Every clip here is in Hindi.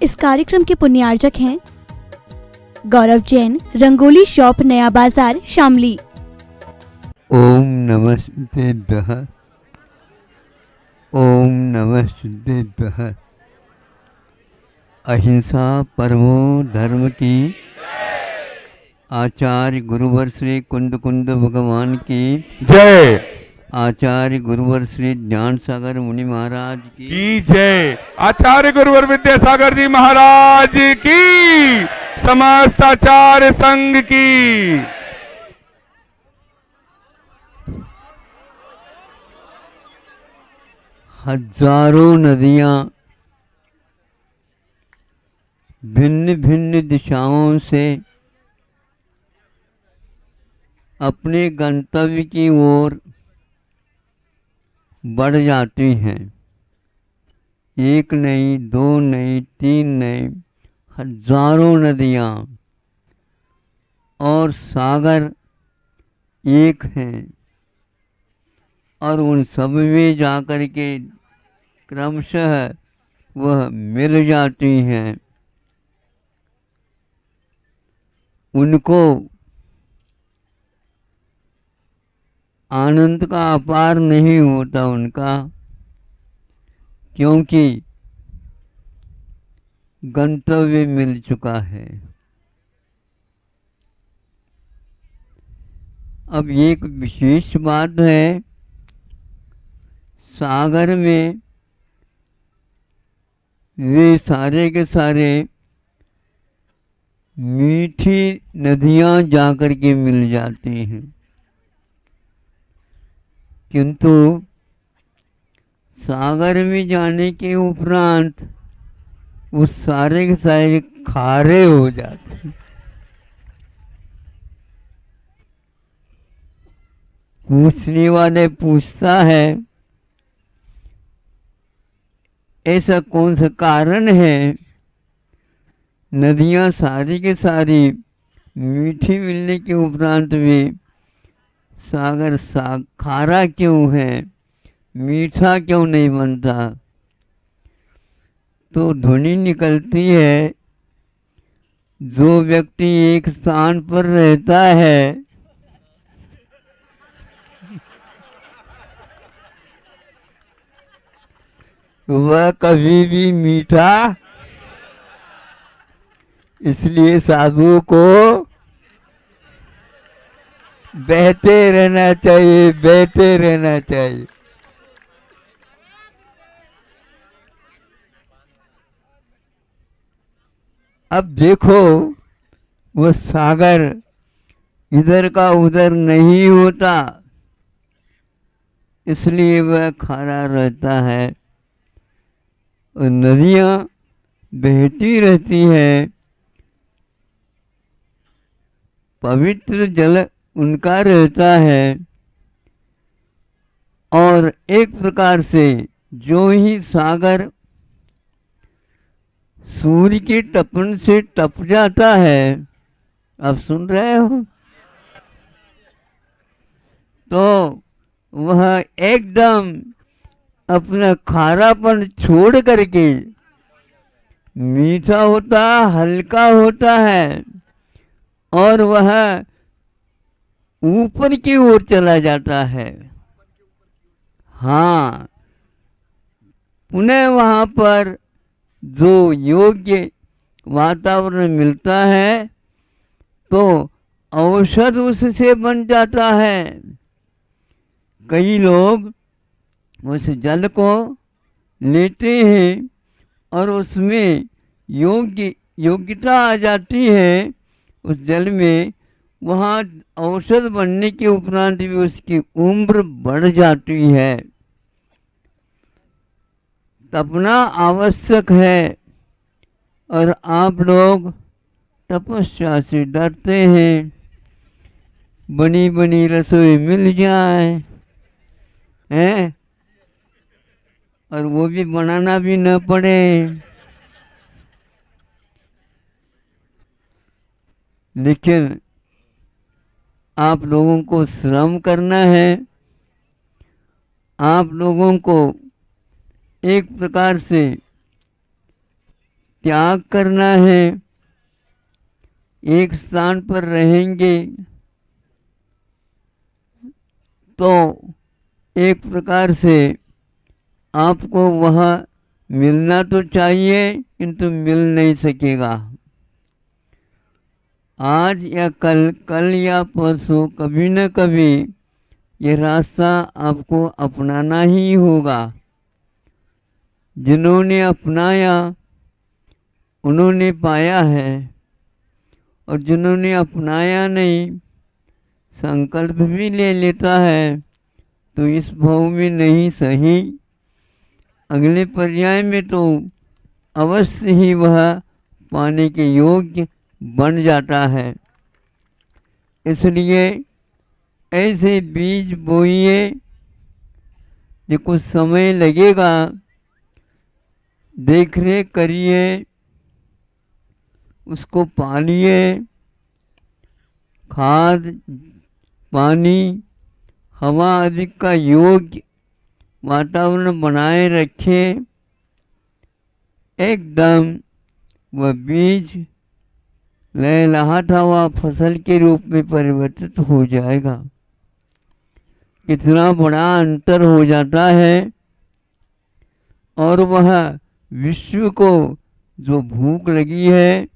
इस कार्यक्रम के पुण्यार्जक हैं गौरव जैन, रंगोली शॉप, नया बाजार, शामली। ओम नमस्तेभ्यः। ओम नमस्तेभ्यः। अहिंसा परमो धर्म की, आचार्य गुरुवर श्री कुंद कुंद भगवान की जय। आचार्य गुरुवर श्री ज्ञान सागर मुनि महाराज की जय। आचार्य गुरुवर विद्यासागर जी महाराज की, समस्त आचार्य संघ की। हजारों नदियां भिन्न भिन्न दिशाओं से अपने गंतव्य की ओर बढ़ जाती हैं। एक नहीं, दो नहीं, तीन नहीं, हजारों नदियां और सागर एक हैं और उन सब में जाकर के क्रमशः वह मिल जाती हैं। उनको आनंद का अपार नहीं होता उनका, क्योंकि गंतव्य मिल चुका है। अब एक विशेष बात है, सागर में वे सारे के सारे मीठी नदियां जाकर के मिल जाती हैं, किंतु सागर में जाने के उपरांत वो सारे के सारे खारे हो जाते हैं। पूछने वाले पूछता है, ऐसा कौन सा कारण है नदियां सारी के सारी मीठी मिलने के उपरांत भी सागर खारा क्यों है, मीठा क्यों नहीं बनता? तो ध्वनि निकलती है, जो व्यक्ति एक स्थान पर रहता है वह कभी भी मीठा, इसलिए साधु को बहते रहना चाहिए, बहते रहना चाहिए। अब देखो, वह सागर इधर का उधर नहीं होता, इसलिए वह खारा रहता है और नदियां बहती रहती हैं। पवित्र जल उनका रहता है और एक प्रकार से जो ही सागर सूर्य के तपन से तप जाता है, आप सुन रहे हो, तो वह एकदम अपना खारापन छोड़ करके मीठा होता, हल्का होता है और वह ऊपर की ओर चला जाता है। हाँ, पुनः वहां पर जो योग्य वातावरण मिलता है तो औषध उससे बन जाता है। कई लोग उस जल को लेते हैं और उसमें योग्यता आ जाती है उस जल में, वहाँ औषध बनने के उपरांत भी उसकी उम्र बढ़ जाती है। तपना आवश्यक है और आप लोग तपस्या से डरते हैं, बनी बनी रसोई मिल जाए हैं और वो भी बनाना भी न पड़े। लेकिन आप लोगों को श्रम करना है, आप लोगों को एक प्रकार से त्याग करना है। एक स्थान पर रहेंगे तो एक प्रकार से आपको वहाँ मिलना तो चाहिए किंतु मिल नहीं सकेगा। आज या कल, कल या परसों कभी न कभी ये रास्ता आपको अपनाना ही होगा। जिन्होंने अपनाया उन्होंने पाया है, और जिन्होंने अपनाया नहीं, संकल्प भी ले लेता है तो इस भाव में नहीं सही, अगले पर्याय में तो अवश्य ही वह पाने के योग्य बन जाता है। इसलिए ऐसे बीज बोइए, जो कुछ समय लगेगा, देख रेख करिए, उसको पालिए, खाद पानी हवा आदि का योग्य वातावरण बनाए रखें। एकदम वह बीज लहलहाता हुआ फसल के रूप में परिवर्तित हो जाएगा। कितना बड़ा अंतर हो जाता है। और वह विश्व को जो भूख लगी है,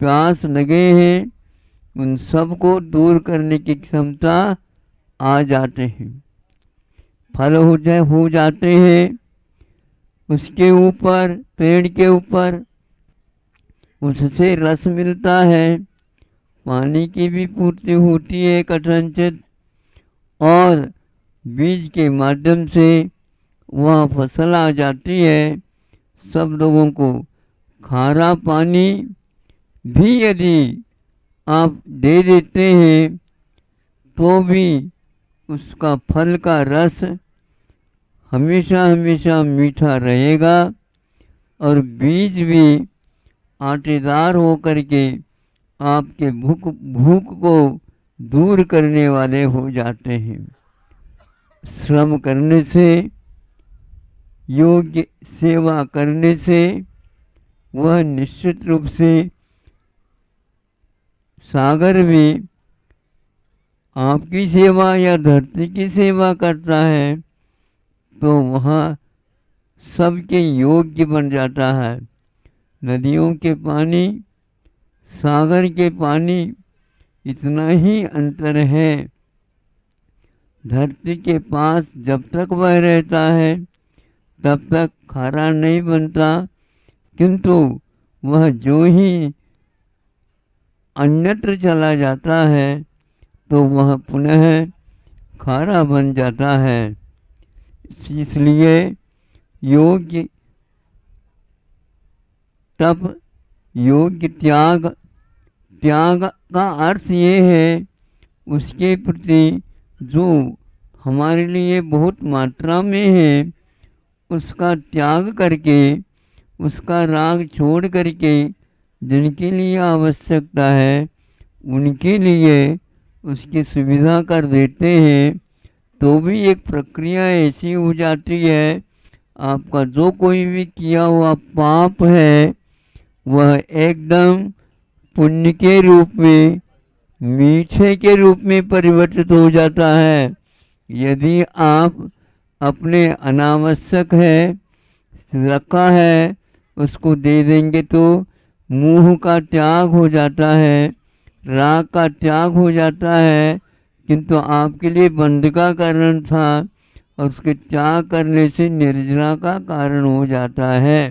प्यास लगे हैं, उन सब को दूर करने की क्षमता आ जाते हैं। फल हो जाते हैं। उसके ऊपर, पेड़ के ऊपर उससे रस मिलता है, पानी की भी पूर्ति होती है कथनचित, और बीज के माध्यम से वह फसल आ जाती है। सब लोगों को खारा पानी भी यदि आप दे देते हैं तो भी उसका फल का रस हमेशा हमेशा मीठा रहेगा, और बीज भी आटेदार होकर के आपके भूख को दूर करने वाले हो जाते हैं। श्रम करने से, योग्य सेवा करने से वह निश्चित रूप से सागर भी आपकी सेवा या धरती की सेवा करता है तो वहाँ सबके योग्य बन जाता है। नदियों के पानी, सागर के पानी, इतना ही अंतर है। धरती के पास जब तक वह रहता है तब तक खारा नहीं बनता, किंतु वह जो ही अन्यत्र चला जाता है तो वह पुनः खारा बन जाता है। इसलिए योग्य तप, योग्य त्याग, त्याग का अर्थ ये है उसके प्रति जो हमारे लिए बहुत मात्रा में है उसका त्याग करके, उसका राग छोड़ करके जिनके लिए आवश्यकता है उनके लिए उसकी सुविधा कर देते हैं, तो भी एक प्रक्रिया ऐसी हो जाती है, आपका जो कोई भी किया हुआ पाप है वह एकदम पुण्य के रूप में, मीठे के रूप में परिवर्तित हो जाता है। यदि आप अपने अनावश्यक है, रखा है, उसको दे देंगे तो मोह का त्याग हो जाता है, राग का त्याग हो जाता है, किंतु आपके लिए बंध का कारण था और उसके त्याग करने से निर्जरा का कारण हो जाता है।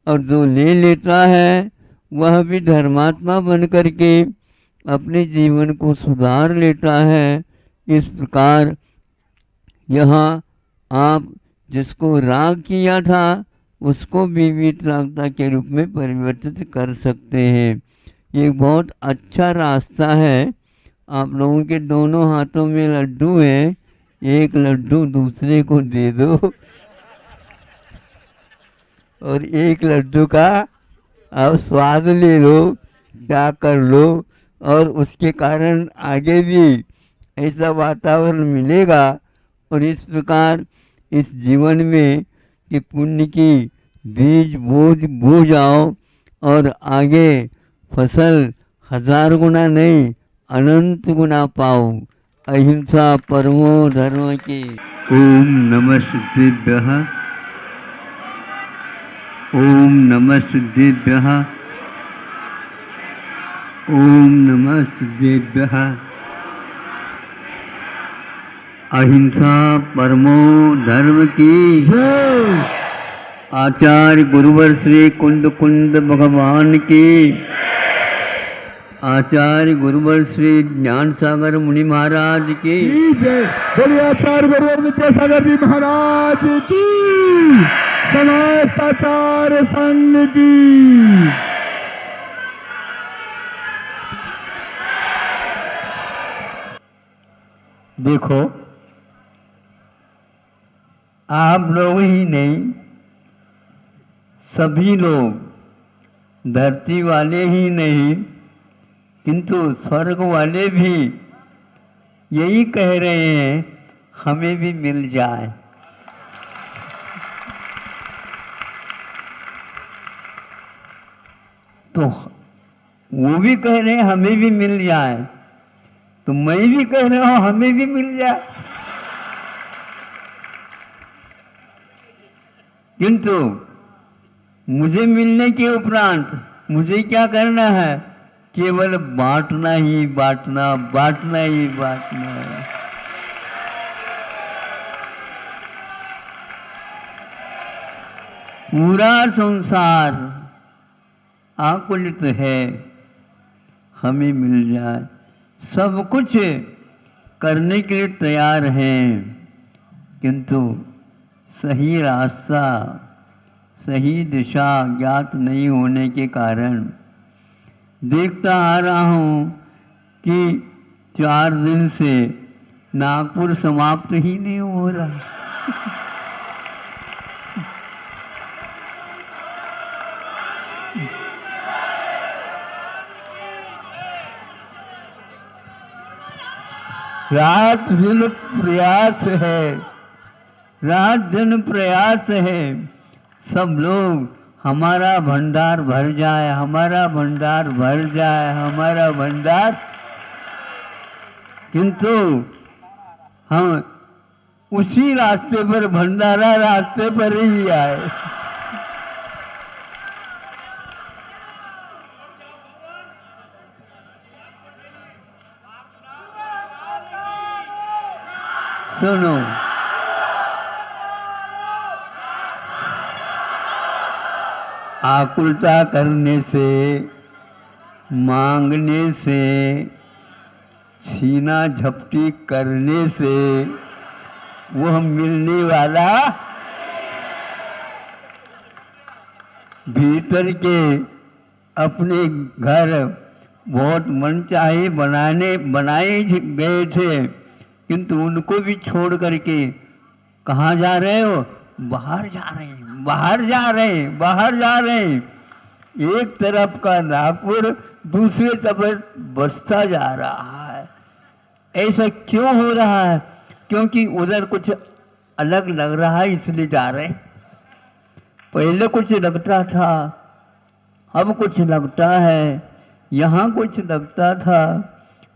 और जो ले लेता है वह भी धर्मात्मा बन करके अपने जीवन को सुधार लेता है। इस प्रकार यहाँ आप जिसको राग किया था उसको भी वितरागता के रूप में परिवर्तित कर सकते हैं। ये बहुत अच्छा रास्ता है। आप लोगों के दोनों हाथों में लड्डू है, एक लड्डू दूसरे को दे दो और एक लड्डू का आप स्वाद ले लो, क्या कर लो, और उसके कारण आगे भी ऐसा वातावरण मिलेगा। और इस प्रकार इस जीवन में कि पुण्य की बीज बो जाओ और आगे फसल 1000 गुना नहीं अनंत गुना पाओ। अहिंसा परमो धर्म की। ओम नमः सिद्धेभ्यः। ओम नमः सिद्धेभ्यः। ओम नमः सिद्धेभ्यः। अहिंसा परमो धर्म की। आचार्य गुरुवर श्री कुंद कुंद भगवान की। आचार्य गुरुवर श्री ज्ञान सागर मुनि महाराज की। बोलिए आचार्य गुरुवर विद्यासागर जी महाराज की। समस्त आचार्य संघ की। देखो, आप लोग ही नहीं, सभी लोग, धरती वाले ही नहीं किंतु स्वर्ग वाले भी यही कह रहे हैं हमें भी मिल जाए। तो वो भी कह रहे हैं हमें भी मिल जाए, तो मैं भी कह रहा हूं हमें भी मिल जाए। किंतु मुझे मिलने के उपरांत मुझे क्या करना है? केवल बांटना ही बांटना, बांटना ही बांटना है। पूरा संसार आकुलित है, हमें मिल जाए। सब कुछ करने के लिए तैयार हैं, किंतु सही रास्ता, सही दिशा ज्ञात नहीं होने के कारण देखता आ रहा हूं कि 4 दिन से नागपुर समाप्त ही नहीं हो रहा। रात दिन प्रयास है, रात दिन प्रयास है। सब लोग हमारा भंडार भर जाए, हमारा भंडार भर जाए, हमारा भंडार, किंतु हम उसी रास्ते पर, भंडारा रास्ते पर ही आए। सुनो, आकुलता करने से, मांगने से, सीना झपटी करने से वह मिलने वाला भीतर के अपने घर बहुत मनचाहे बनाए गए थे, किंतु उनको भी छोड़ करके कहाँ जा रहे हो? बाहर जा रहे हैं, बाहर जा रहे हैं, बाहर जा रहे हैं। एक तरफ का नागपुर, दूसरी तरफ बसता जा रहा है। ऐसा क्यों हो रहा है? क्योंकि उधर कुछ अलग लग रहा है, इसलिए जा रहे हैं। पहले कुछ लगता था, अब कुछ लगता है, यहाँ कुछ लगता था,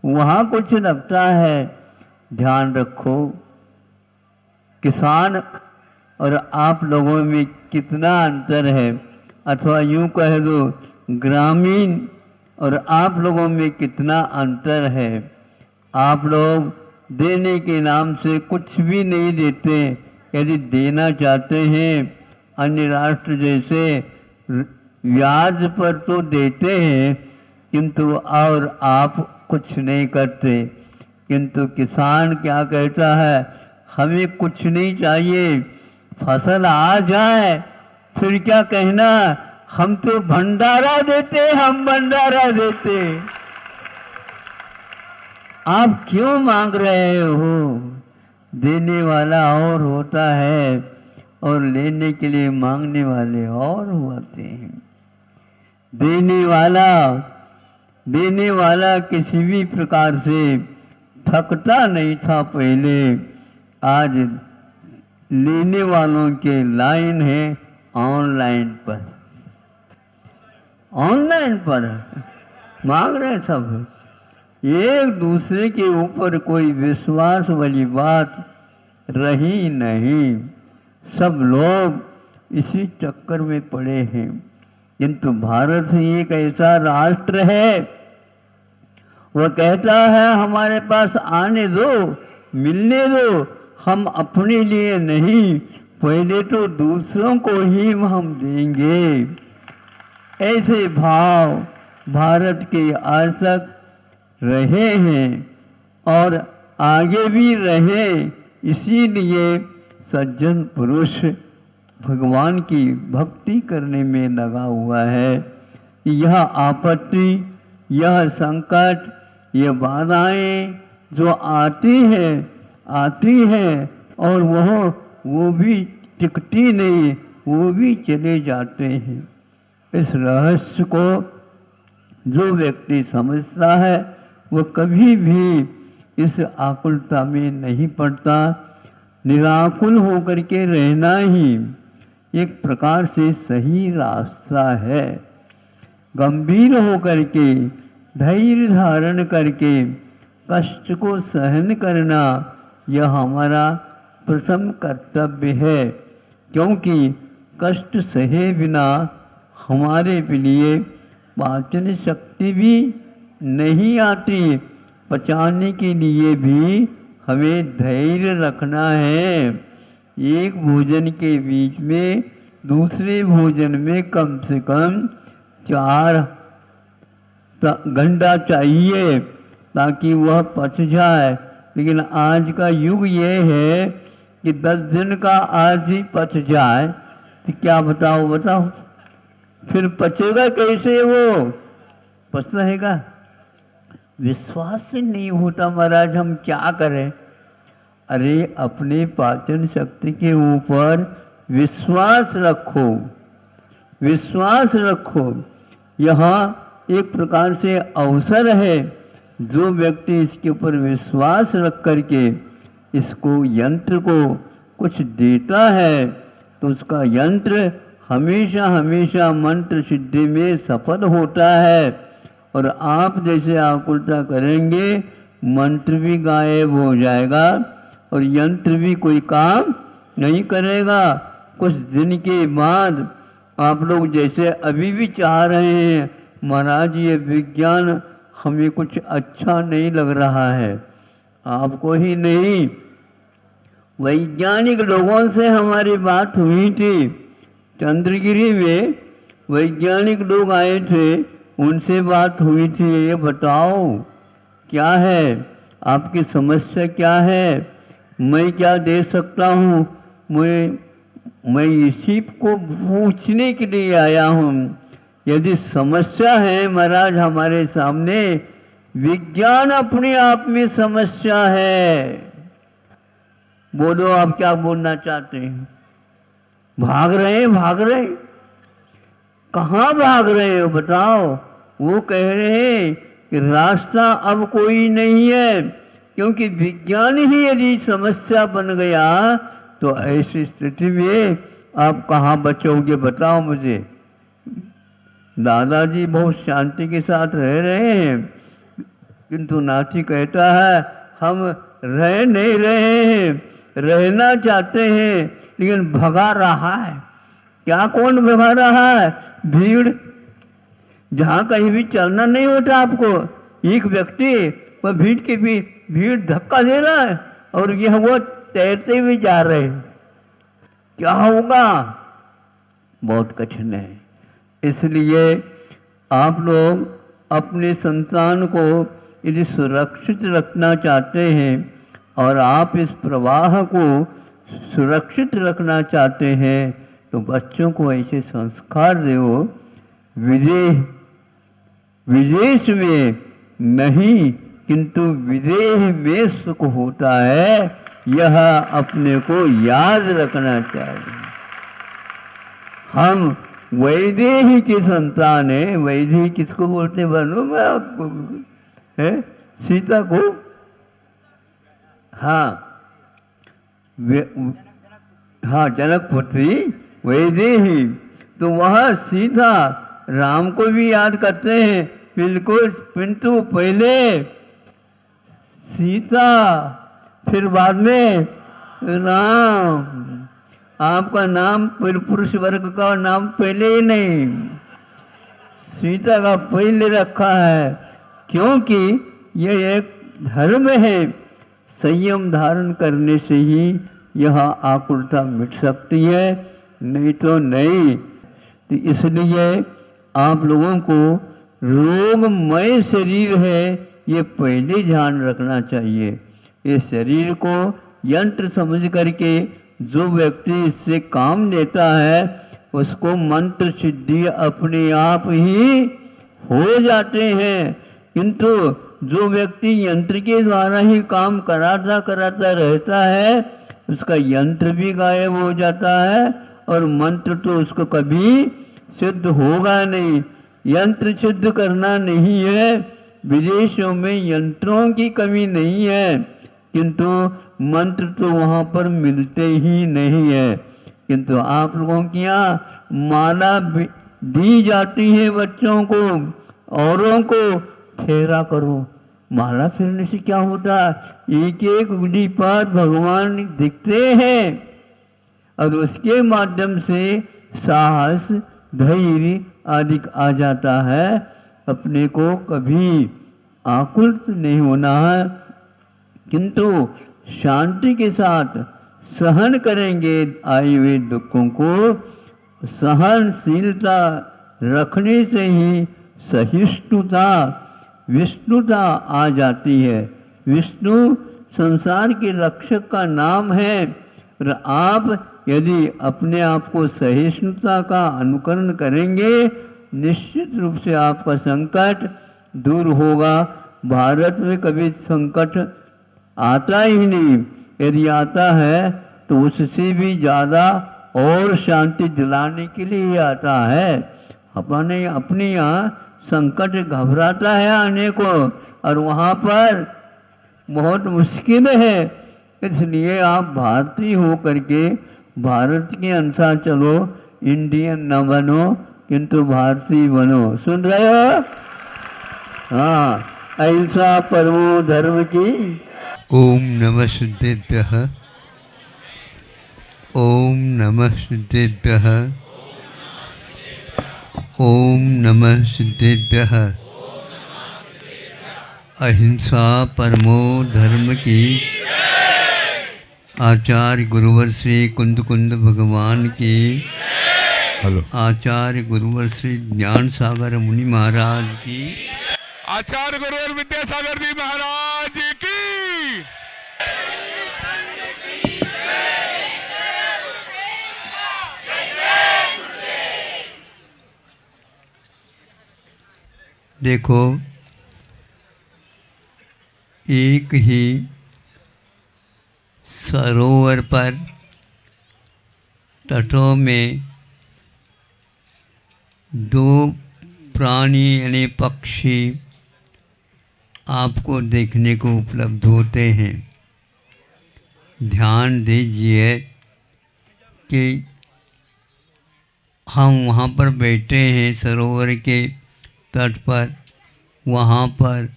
वहाँ कुछ लगता है। ध्यान रखो, किसान और आप लोगों में कितना अंतर है, अथवा यूं कह दो ग्रामीण और आप लोगों में कितना अंतर है। आप लोग देने के नाम से कुछ भी नहीं देते। यदि देना चाहते हैं अन्य राष्ट्र जैसे ब्याज पर तो देते हैं, किंतु और आप कुछ नहीं करते। किंतु किसान क्या कहता है? हमें कुछ नहीं चाहिए, फसल आ जाए फिर क्या कहना, हम तो भंडारा देते, हम भंडारा देते। आप क्यों मांग रहे हो? देने वाला और होता है और लेने के लिए मांगने वाले और होते हैं। देने वाला किसी भी प्रकार से थकता नहीं था पहले, आज लेने वालों के लाइन है, ऑनलाइन पर मांग रहे हैं सब। एक दूसरे के ऊपर कोई विश्वास वाली बात रही नहीं, सब लोग इसी चक्कर में पड़े हैं। किंतु भारत एक ऐसा राष्ट्र है, वह कहता है हमारे पास आने दो, मिलने दो, हम अपने लिए नहीं, पहले तो दूसरों को ही हम देंगे। ऐसे भाव भारत के आज तक रहे हैं और आगे भी रहे। इसीलिए सज्जन पुरुष भगवान की भक्ति करने में लगा हुआ है। यह आपत्ति, यह संकट, ये बाधाएं जो आती हैं और वो भी टिकती नहीं, वो भी चले जाते हैं। इस रहस्य को जो व्यक्ति समझता है वो कभी भी इस आकुलता में नहीं पड़ता। निराकुल होकर के रहना ही एक प्रकार से सही रास्ता है। गंभीर होकर के, धैर्य धारण करके कष्ट को सहन करना यह हमारा प्रथम कर्तव्य है, क्योंकि कष्ट सहे बिना हमारे लिए पाचन शक्ति भी नहीं आती। पचाने के लिए भी हमें धैर्य रखना है। एक भोजन के बीच में दूसरे भोजन में कम से कम 4 घंटा चाहिए ताकि वह पच जाए। लेकिन आज का युग ये है कि 10 दिन का आज ही पच जाए, तो क्या बताओ फिर पचेगा कैसे? वो पचता हैगा? विश्वास से नहीं होता महाराज, हम क्या करें? अरे अपने पाचन शक्ति के ऊपर विश्वास रखो, विश्वास रखो। यहाँ एक प्रकार से अवसर है, जो व्यक्ति इसके ऊपर विश्वास रख करके इसको यंत्र को कुछ देता है तो उसका यंत्र हमेशा हमेशा मंत्र सिद्धि में सफल होता है। और आप जैसे आकुलता करेंगे मंत्र भी गायब हो जाएगा और यंत्र भी कोई काम नहीं करेगा। कुछ दिन के बाद आप लोग जैसे अभी भी चाह रहे हैं महाराज ये विज्ञान हमें कुछ अच्छा नहीं लग रहा है, आपको ही नहीं वैज्ञानिक लोगों से हमारी बात हुई थी। चंद्रगिरी में वैज्ञानिक लोग आए थे, उनसे बात हुई थी। ये बताओ क्या है आपकी समस्या, क्या है, मैं क्या दे सकता हूँ? मैं इसी को पूछने के लिए आया हूँ। यदि समस्या है महाराज हमारे सामने, विज्ञान अपने आप में समस्या है। बोलो आप क्या बोलना चाहते हैं? भाग रहे कहाँ भाग रहे हो बताओ? वो कह रहे हैं कि रास्ता अब कोई नहीं है, क्योंकि विज्ञान ही यदि समस्या बन गया तो ऐसी स्थिति में आप कहाँ बचोगे बताओ मुझे। दादाजी बहुत शांति के साथ रह रहे हैं, किंतु नाती कहता है हम रह नहीं रहे हैं, रहना चाहते हैं लेकिन भगा रहा है। क्या कौन भगा रहा है? भीड़। जहाँ कहीं भी चलना नहीं होता आपको, एक व्यक्ति वह भीड़ के भी भीड़ धक्का दे रहा है और यह वो तैरते हुए जा रहे हैं। क्या होगा? बहुत कठिन है। इसलिए आप लोग अपने संतान को यदि सुरक्षित रखना चाहते हैं और आप इस प्रवाह को सुरक्षित रखना चाहते हैं तो बच्चों को ऐसे संस्कार दो। विदेश में नहीं किंतु विदेह में सुख होता है, यह अपने को याद रखना चाहिए। हम वैदेही के संतान है। वैदेही किसको बोलते हैं? बनो मैं आपको है सीता को। हाँ हाँ जनक पुत्री वैदेही, तो वह सीधा राम को भी याद करते हैं बिल्कुल, किंतु पहले सीता, फिर बाद में राम। आपका नाम पुरुष वर्ग का नाम पहले ही नहीं, सीता का पहले रखा है, क्योंकि यह एक धर्म है। संयम धारण करने से ही यह आकुलता मिट सकती है, नहीं तो नहीं। तो इसलिए आप लोगों को रोगमय शरीर है, ये पहले ध्यान रखना चाहिए। इस शरीर को यंत्र समझ करके जो व्यक्ति इससे काम लेता है, उसको मंत्र सिद्धि अपने आप ही हो जाते हैं। किंतु जो व्यक्ति यंत्र के द्वारा ही काम कराता रहता है, उसका यंत्र भी गायब हो जाता है और मंत्र तो उसको कभी सिद्ध होगा नहीं। यंत्र सिद्ध करना नहीं है, विदेशों में यंत्रों की कमी नहीं है, किंतु मंत्र तो वहाँ पर मिलते ही नहीं है। किंतु आप लोगों के यहाँ माला दी जाती है बच्चों को, औरों को फेरा करो। माला फेरने से क्या होता है? एक एक उंगली पर भगवान दिखते हैं और उसके माध्यम से साहस, धैर्य आदि आ जाता है। अपने को कभी आकुल नहीं होना है, किंतु शांति के साथ सहन करेंगे आए हुए दुखों को। सहनशीलता रखने से ही सहिष्णुता, विष्णुता आ जाती है। विष्णु संसार के रक्षक का नाम है। और आप यदि अपने आप को सहिष्णुता का अनुकरण करेंगे, निश्चित रूप से आपका संकट दूर होगा। भारत में कभी संकट आता ही नहीं, यदि आता है तो उससे भी ज़्यादा और शांति दिलाने के लिए आता है। अपने यहाँ संकट घबराता है आने को, और वहाँ पर बहुत मुश्किल है। इसलिए आप भारतीय हो करके भारत के अनुसार चलो, इंडियन न बनो किंतु भारतीय बनो। सुन रहे हो? हाँ, अहिंसा परमो धर्म की। ओम नमः सिद्धेभ्यः, ओम नमः सिद्धेभ्यः, ओम नमः सिद्धेभ्यः। अहिंसा परमो धर्म की। आचार्य गुरुवर श्री कुंद कुंद भगवान की। हेलो। आचार्य गुरुवर श्री ज्ञान सागर मुनि महाराज की। आचार्य गुरुवर विद्यासागर जी महाराज की। देखो, एक ही सरोवर पर तटों में दो प्राणी यानी पक्षी आपको देखने को उपलब्ध होते हैं। ध्यान दीजिए कि हम वहाँ पर बैठे हैं सरोवर के तट पर, वहाँ पर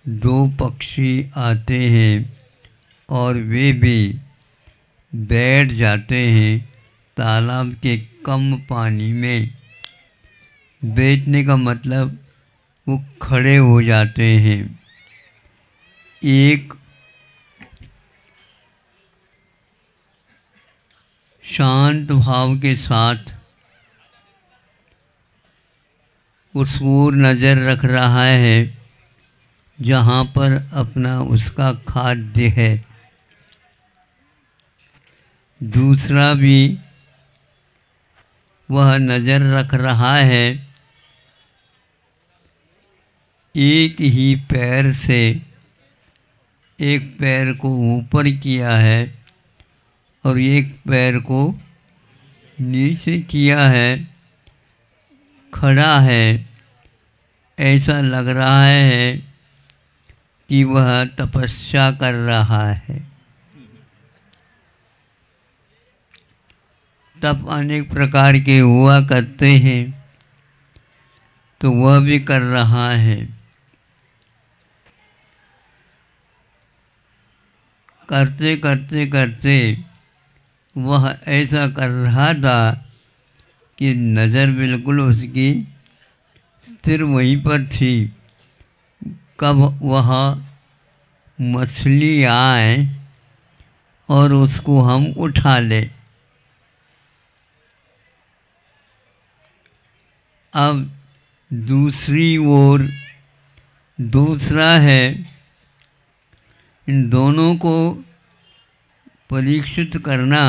दो पक्षी आते हैं और वे भी बैठ जाते हैं तालाब के कम पानी में। बैठने का मतलब वो खड़े हो जाते हैं। एक शांत भाव के साथ उस ओर नज़र रख रहा है जहाँ पर अपना उसका खाद्य है। दूसरा भी वह नज़र रख रहा है, एक ही पैर से एक पैर को ऊपर किया है और एक पैर को नीचे किया है, खड़ा है। ऐसा लग रहा है कि वह तपस्या कर रहा है। तप अनेक प्रकार के हुआ करते हैं, तो वह भी कर रहा है। करते करते करते वह ऐसा कर रहा था कि नज़र बिल्कुल उसकी स्थिर वहीं पर थी। कब वह मछली आए और उसको हम उठा ले। अब दूसरी ओर दूसरा है, इन दोनों को परीक्षित करना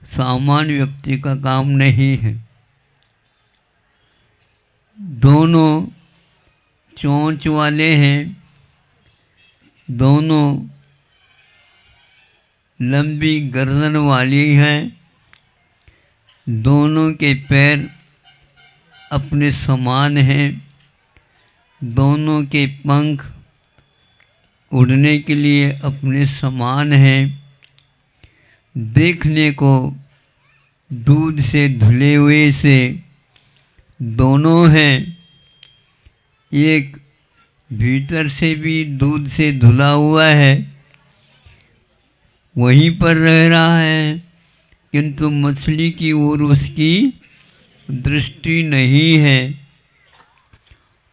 सामान्य व्यक्ति का काम नहीं है। दोनों चोंच वाले हैं, दोनों लंबी गर्दन वाली हैं, दोनों के पैर अपने समान हैं, दोनों के पंख उड़ने के लिए अपने समान हैं। देखने को दूध से धुले हुए से दोनों हैं, एक भीतर से भी दूध से धुला हुआ है, वहीं पर रह रहा है, किंतु मछली की ओर उसकी दृष्टि नहीं है।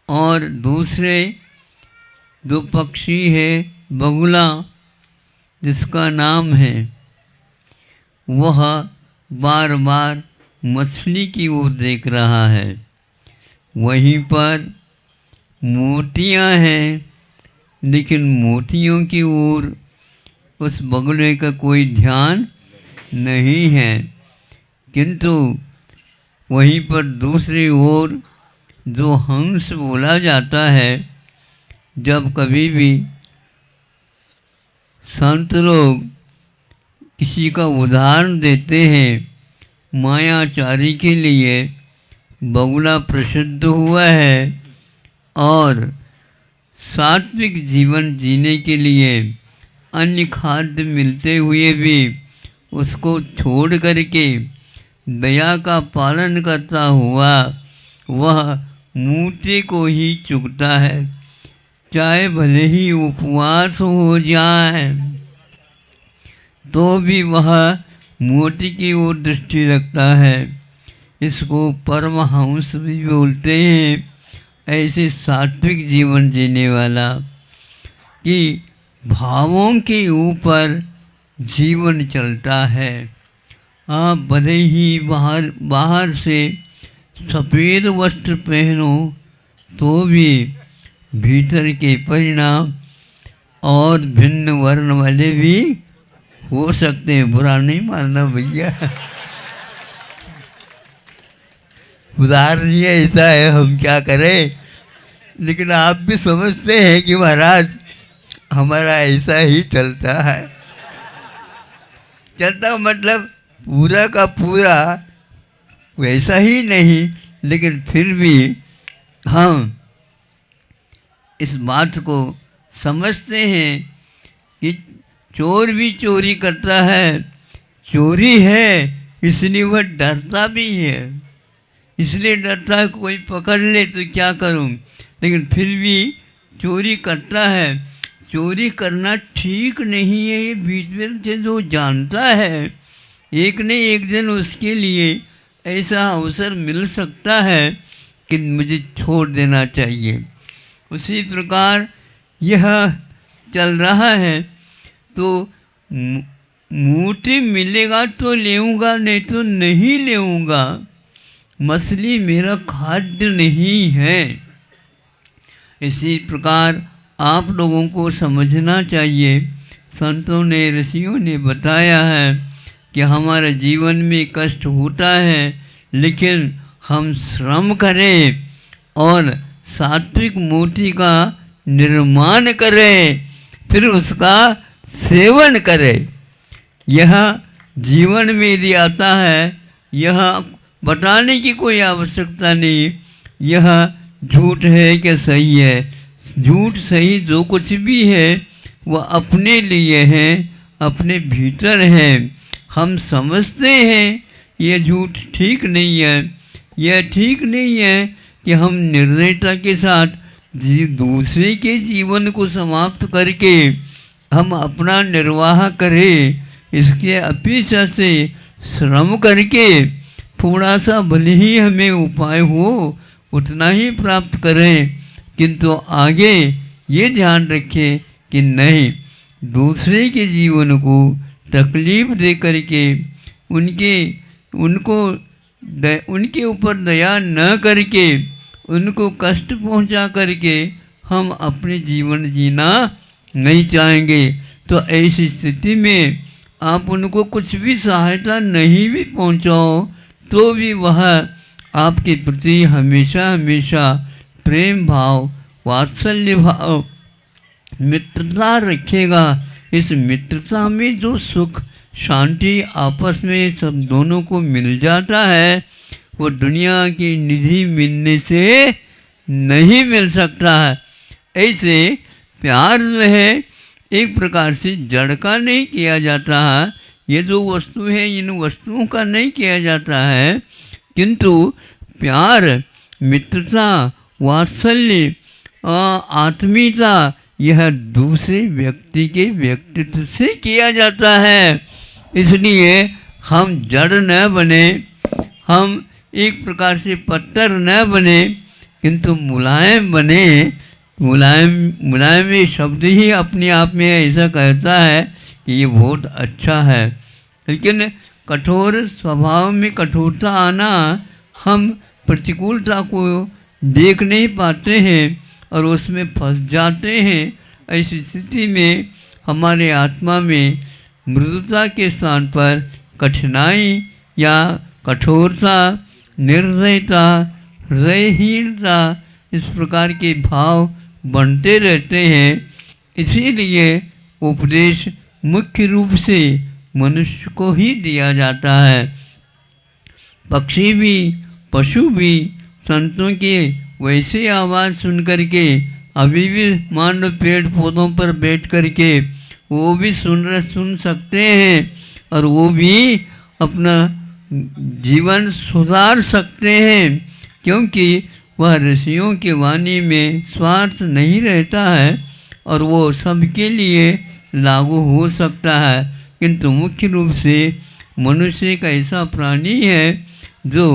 और दूसरे दो पक्षी है बगुला, जिसका नाम है, वह बार बार मछली की ओर देख रहा है। वहीं पर मोतियां हैं, लेकिन मोतियों की ओर उस बगुले का कोई ध्यान नहीं है। किंतु वहीं पर दूसरी ओर जो हंस बोला जाता है, जब कभी भी संत लोग किसी का उदाहरण देते हैं, मायाचारी के लिए बगुला प्रसिद्ध हुआ है और सात्विक जीवन जीने के लिए अन्य खाद्य मिलते हुए भी उसको छोड़ करके दया का पालन करता हुआ वह मूर्ति को ही चुगता है, चाहे भले ही उपवास हो जाए तो भी वह मूर्ति की ओर दृष्टि रखता है। इसको परमहंस भी बोलते हैं, ऐसे सात्विक जीवन जीने वाला, कि भावों के ऊपर जीवन चलता है। आप भले ही बाहर से सफ़ेद वस्त्र पहनो तो भी भीतर के परिणाम और भिन्न वर्ण वाले भी हो सकते हैं। बुरा नहीं मानना भैया, उदाहरण ही ऐसा है, हम क्या करें। लेकिन आप भी समझते हैं कि महाराज हमारा ऐसा ही चलता है। चलता मतलब पूरा का पूरा वैसा ही नहीं, लेकिन फिर भी हम इस बात को समझते हैं कि चोर भी चोरी करता है, चोरी है इसलिए वह डरता भी है, इसलिए डरता है कोई पकड़ ले तो क्या करूं, लेकिन फिर भी चोरी करता है। चोरी करना ठीक नहीं है, ये भीतर से जो जानता है, एक न एक दिन उसके लिए ऐसा अवसर मिल सकता है कि मुझे छोड़ देना चाहिए। उसी प्रकार यह चल रहा है, तो मूर्ति मिलेगा तो लेऊंगा, नहीं तो नहीं लेऊंगा। मछली मेरा खाद्य नहीं है। इसी प्रकार आप लोगों को समझना चाहिए, संतों ने ऋषियों ने बताया है कि हमारे जीवन में कष्ट होता है, लेकिन हम श्रम करें और सात्विक मूर्ति का निर्माण करें, फिर उसका सेवन करें। यह जीवन में यदि आता है, यह बताने की कोई आवश्यकता नहीं, यह झूठ है कि सही है। झूठ सही जो कुछ भी है वह अपने लिए है, अपने भीतर है। हम समझते हैं ये झूठ ठीक नहीं है। यह ठीक नहीं है कि हम निर्दयता के साथ दूसरे के जीवन को समाप्त करके हम अपना निर्वाह करें। इसके अपेक्षा से श्रम करके थोड़ा सा भले ही हमें उपाय हो उतना ही प्राप्त करें, किंतु आगे ये ध्यान रखें कि नहीं, दूसरे के जीवन को तकलीफ दे करके उनके ऊपर दया न करके उनको कष्ट पहुंचा करके हम अपने जीवन जीना नहीं चाहेंगे। तो ऐसी स्थिति में आप उनको कुछ भी सहायता नहीं भी पहुंचाओ तो भी वह आपके प्रति हमेशा हमेशा प्रेम भाव, वात्सल्य भाव, मित्रता रखेगा। इस मित्रता में जो सुख शांति आपस में सब दोनों को मिल जाता है वो दुनिया की निधि मिलने से नहीं मिल सकता है। ऐसे प्यार जो है एक प्रकार से जड़ का नहीं किया जाता है, ये जो वस्तु है इन वस्तुओं का नहीं किया जाता है, किंतु प्यार, मित्रता, वात्सल्य, आत्मीयता यह दूसरे व्यक्ति के व्यक्तित्व से किया जाता है। इसलिए हम जड़ न बने, हम एक प्रकार से पत्थर न बने, किंतु मुलायम बने। मुलायम ये शब्द ही अपने आप में ऐसा कहता है कि ये बहुत अच्छा है, लेकिन कठोर स्वभाव में कठोरता आना, हम प्रतिकूलता को देख नहीं पाते हैं और उसमें फंस जाते हैं। ऐसी स्थिति में हमारे आत्मा में मृदुता के स्थान पर कठिनाई या कठोरता, निर्दयता, हृदयहीनता इस प्रकार के भाव बनते रहते हैं। इसीलिए उपदेश मुख्य रूप से मनुष्य को ही दिया जाता है। पक्षी भी, पशु भी संतों के वैसे आवाज़ सुन करके अभी भी मान लो पेड़ पौधों पर बैठ करके वो भी सुन सकते हैं और वो भी अपना जीवन सुधार सकते हैं, क्योंकि वह ऋषियों की वाणी में स्वार्थ नहीं रहता है और वो सबके लिए लागू हो सकता है। किंतु मुख्य रूप से मनुष्य एक ऐसा प्राणी है जो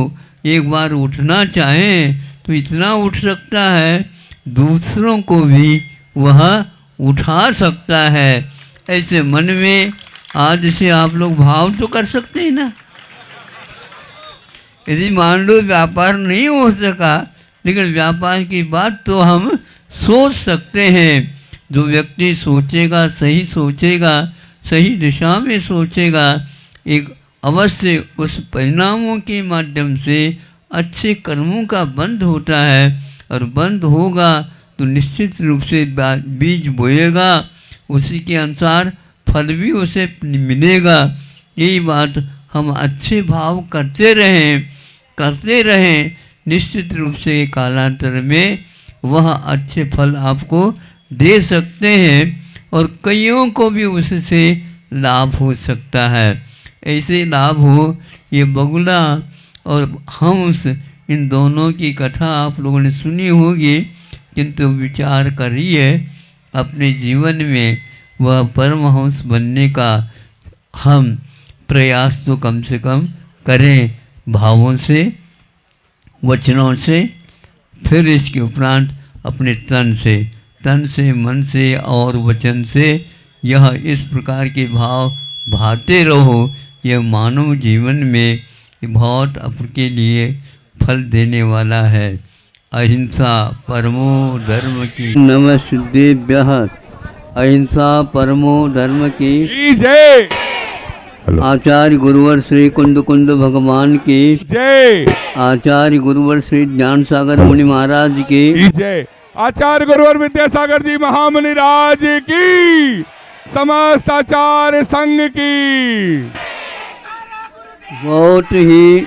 एक बार उठना चाहे तो इतना उठ सकता है, दूसरों को भी वह उठा सकता है। ऐसे मन में आज से आप लोग भाव तो कर सकते हैं ना। यदि मान लो व्यापार नहीं हो सका, लेकिन व्यापार की बात तो हम सोच सकते हैं। जो व्यक्ति सोचेगा, सही सोचेगा, सही दिशा में सोचेगा, एक अवश्य उस परिणामों के माध्यम से अच्छे कर्मों का बंध होता है और बंद होगा तो निश्चित रूप से बीज बोएगा, उसी के अनुसार फल भी उसे मिलेगा। यही बात हम अच्छे भाव करते रहें, निश्चित रूप से कालांतर में वह अच्छे फल आपको दे सकते हैं और कईयों को भी उससे लाभ हो सकता है। ऐसे लाभ हो, ये बगुला और हंस, इन दोनों की कथा आप लोगों ने सुनी होगी, किंतु विचार करिए अपने जीवन में वह परमहंस बनने का हम प्रयास तो कम से कम करें, भावों से, वचनों से, फिर इसके उपरांत अपने तन से, मन से और वचन से यह इस प्रकार के भाव भाते रहो। यह मानव जीवन में बहुत आपके लिए फल देने वाला है। अहिंसा परमो धर्म की नमस्तेभ्यः। अहिंसा परमो धर्म की जय। आचार्य गुरुवर श्री कुंद भगवान की जय। आचार्य गुरुवर श्री ज्ञान सागर मुनि महाराज की जय। आचार्य गुरुवर विद्यासागर जी महामुनि राज की, समस्त आचार्य संघ की। बहुत ही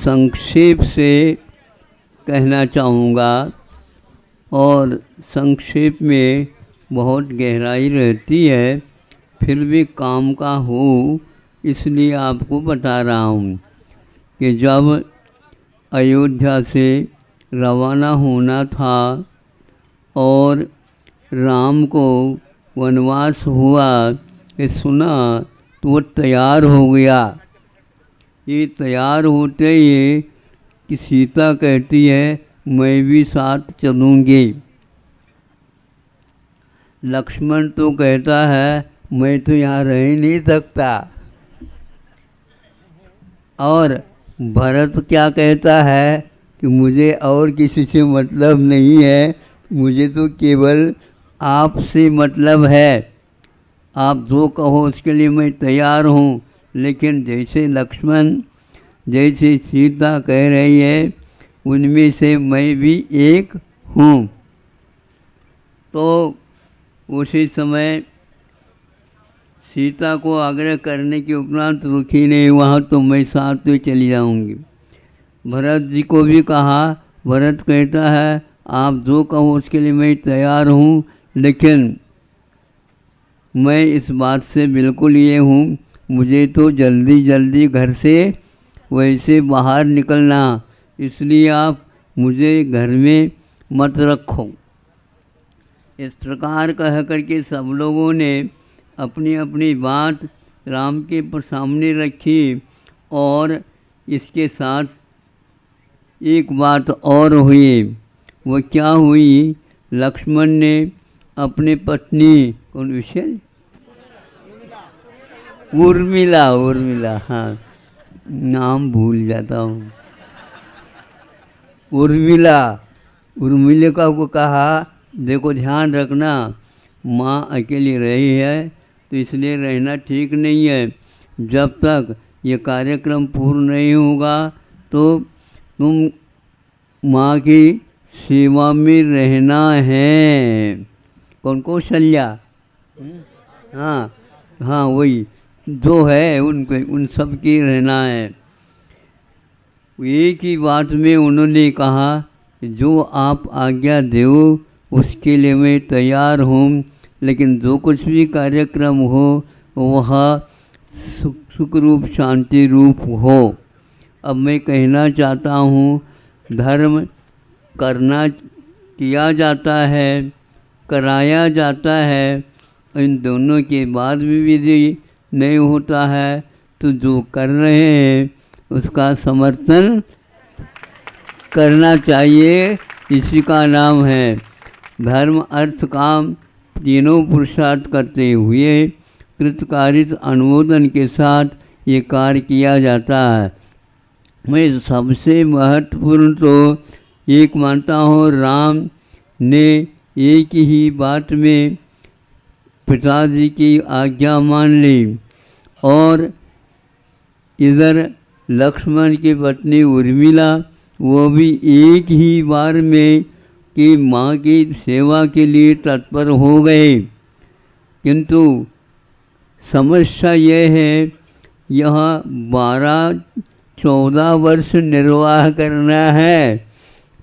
संक्षेप से कहना चाहूँगा और संक्षेप में बहुत गहराई रहती है। फिर भी काम का हो, इसलिए आपको बता रहा हूँ कि जब अयोध्या से रवाना होना था और राम को वनवास हुआ, ये सुना तो वो तैयार हो गया। ये तैयार होते ही कि सीता कहती है मैं भी साथ चलूँगी। लक्ष्मण तो कहता है मैं तो यहाँ रह ही नहीं सकता। और भरत क्या कहता है कि मुझे और किसी से मतलब नहीं है, मुझे तो केवल आपसे मतलब है। आप जो कहो उसके लिए मैं तैयार हूँ। लेकिन जैसे लक्ष्मण, जैसे सीता कह रही है, उनमें से मैं भी एक हूँ। तो उसी समय सीता को आग्रह करने के उपरांत रुकी नहीं, वहाँ तो मैं साथ तो चली जाऊँगी। भरत जी को भी कहा, भरत कहता है आप जो कहो उसके लिए मैं तैयार हूँ, लेकिन मैं इस बात से बिल्कुल ये हूँ, मुझे तो जल्दी जल्दी घर से वैसे बाहर निकलना, इसलिए आप मुझे घर में मत रखो। इस प्रकार कह करके सब लोगों ने अपनी अपनी बात राम के सामने रखी। और इसके साथ एक बात और हुई। वो क्या हुई? लक्ष्मण ने अपने पत्नी, कौन विषय, उर्मिला, उर्मिला, हाँ नाम भूल जाता हूँ, उर्मिला को कहा देखो ध्यान रखना, माँ अकेली रही है तो इसलिए रहना ठीक नहीं है। जब तक ये कार्यक्रम पूर्ण नहीं होगा तो तुम माँ की सेवा में रहना है। कौन? कौशल्या, हाँ हाँ वही जो है, उन सब की रहना है। एक ही बात में उन्होंने कहा जो आप आज्ञा दो उसके लिए मैं तैयार हूँ, लेकिन जो कुछ भी कार्यक्रम हो वह सुख रूप शांति रूप हो। अब मैं कहना चाहता हूँ, धर्म करना किया जाता है, कराया जाता है, इन दोनों के बाद भी विधि नहीं होता है तो जो कर रहे हैं उसका समर्थन करना चाहिए। इसी का नाम है धर्म अर्थ काम तीनों पुरुषार्थ करते हुए कृतकार्य अनुमोदन के साथ ये कार्य किया जाता है। मैं सबसे महत्वपूर्ण तो एक मानता हूँ, राम ने एक ही बात में पिताजी की आज्ञा मान ली और इधर लक्ष्मण की पत्नी उर्मिला वो भी एक ही बार में कि माँ की सेवा के लिए तत्पर हो गए। किंतु समस्या यह है, यहाँ 12-14 वर्ष निर्वाह करना है।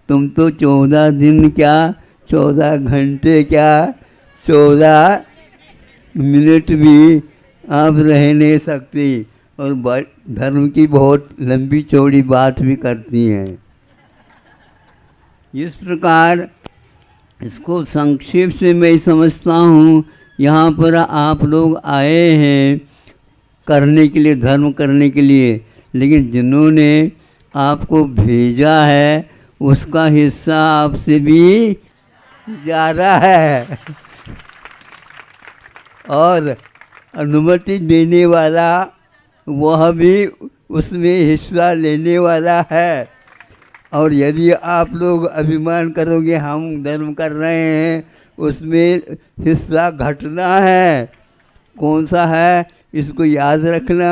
तुम तो 14 दिन क्या, 14 घंटे क्या, 14 मिनट भी आप रह नहीं सकती और धर्म की बहुत लंबी चौड़ी बात भी करती हैं। इस प्रकार इसको संक्षेप से मैं समझता हूँ। यहाँ पर आप लोग आए हैं करने के लिए, धर्म करने के लिए, लेकिन जिन्होंने आपको भेजा है उसका हिस्सा आपसे भी ज़्यादा है और अनुमति देने वाला वह भी उसमें हिस्सा लेने वाला है। और यदि आप लोग अभिमान करोगे हम धर्म कर रहे हैं, उसमें हिस्सा घटना है। कौन सा है इसको याद रखना,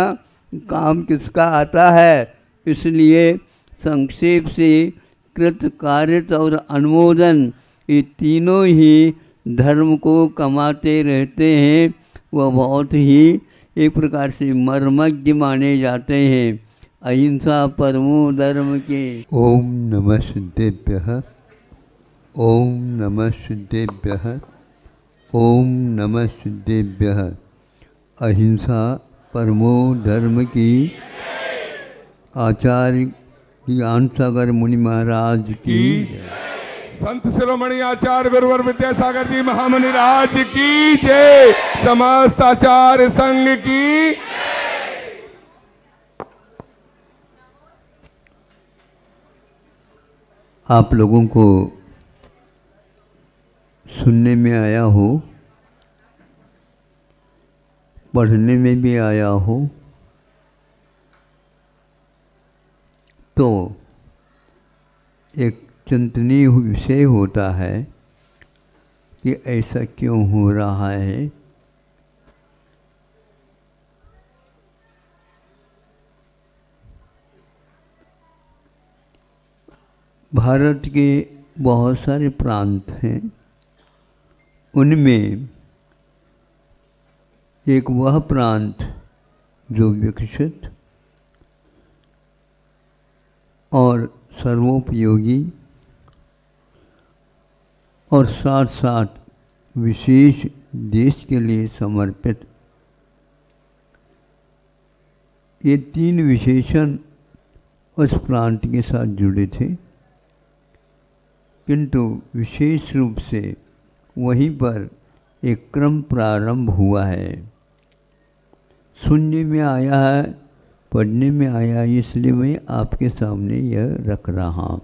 काम किसका आता है। इसलिए संक्षेप से कृत, कार्य और अनुमोदन ये तीनों ही धर्म को कमाते रहते हैं। वह बहुत ही एक प्रकार से मर्मज्ञ माने जाते हैं। अहिंसा परमो धर्म के। ओम नमः सिद्धेभ्यः, ओम नमः सिद्धेभ्यः, ओम नमः सिद्धेभ्यः। अहिंसा परमो धर्म की, आचार्य ज्ञान सागर मुनि महाराज की, संत शिरोमणि आचार्य गुरुवर विद्यासागर जी महामुनि राज की जय, समस्त आचार्य संघ की। आप लोगों को सुनने में आया हो, पढ़ने में भी आया हो, तो एक चिंतनीय विषय होता है कि ऐसा क्यों हो रहा है। भारत के बहुत सारे प्रांत हैं, उनमें एक वह प्रांत जो विकसित और सर्वोपयोगी और साथ साथ विशेष देश के लिए समर्पित, ये तीन विशेषण उस प्रांत के साथ जुड़े थे, किंतु विशेष रूप से वहीं पर एक क्रम प्रारंभ हुआ है। सुनने में आया है, पढ़ने में आया, इसलिए मैं आपके सामने यह रख रहा हूँ।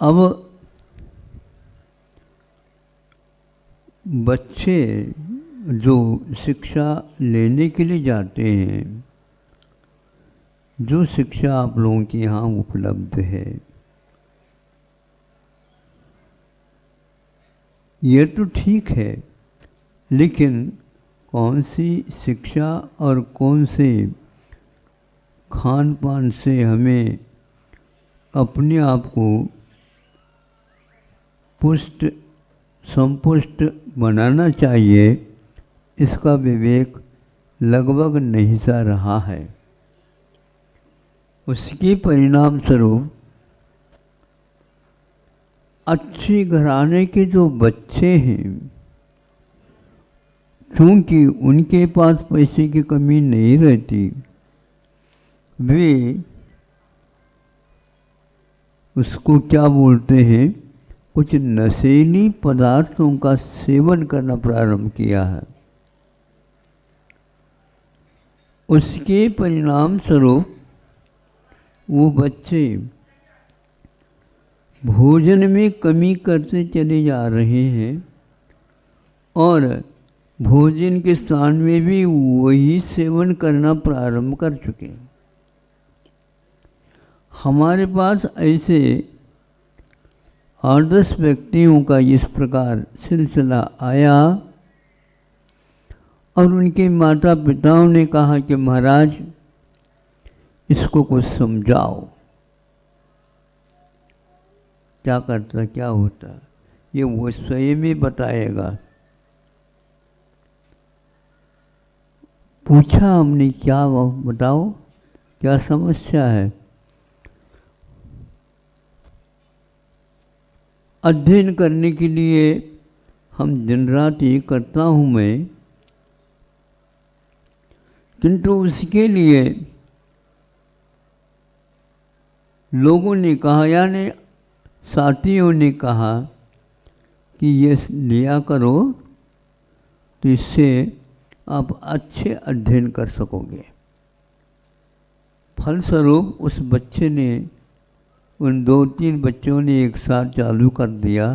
अब बच्चे जो शिक्षा लेने के लिए जाते हैं, जो शिक्षा आप लोगों के यहाँ उपलब्ध है, ये तो ठीक है, लेकिन कौन सी शिक्षा और कौन से खान पान से हमें अपने आप को पुष्ट संपुष्ट बनाना चाहिए, इसका विवेक लगभग नहीं सा रहा है। उसके परिणाम स्वरूप अच्छे घराने के जो बच्चे हैं, चूंकि उनके पास पैसे की कमी नहीं रहती, वे उसको क्या बोलते हैं, कुछ नशीली पदार्थों का सेवन करना प्रारंभ किया है। उसके परिणाम स्वरूप वो बच्चे भोजन में कमी करते चले जा रहे हैं और भोजन के स्थान में भी वही सेवन करना प्रारंभ कर चुके हैं। हमारे पास ऐसे 8-10 व्यक्तियों का इस प्रकार सिलसिला आया और उनके माता पिताओं ने कहा कि महाराज इसको कुछ समझाओ। क्या करता, क्या होता, ये वो स्वयं ही बताएगा। पूछा हमने, क्या बताओ, क्या समस्या है। अध्ययन करने के लिए हम दिन रात ये करता हूँ मैं, किंतु उसके लिए लोगों ने कहा, यानी साथियों ने कहा कि ये लिया करो तो इससे आप अच्छे अध्ययन कर सकोगे। फलस्वरूप उस बच्चे ने, उन 2-3 बच्चों ने एक साथ चालू कर दिया।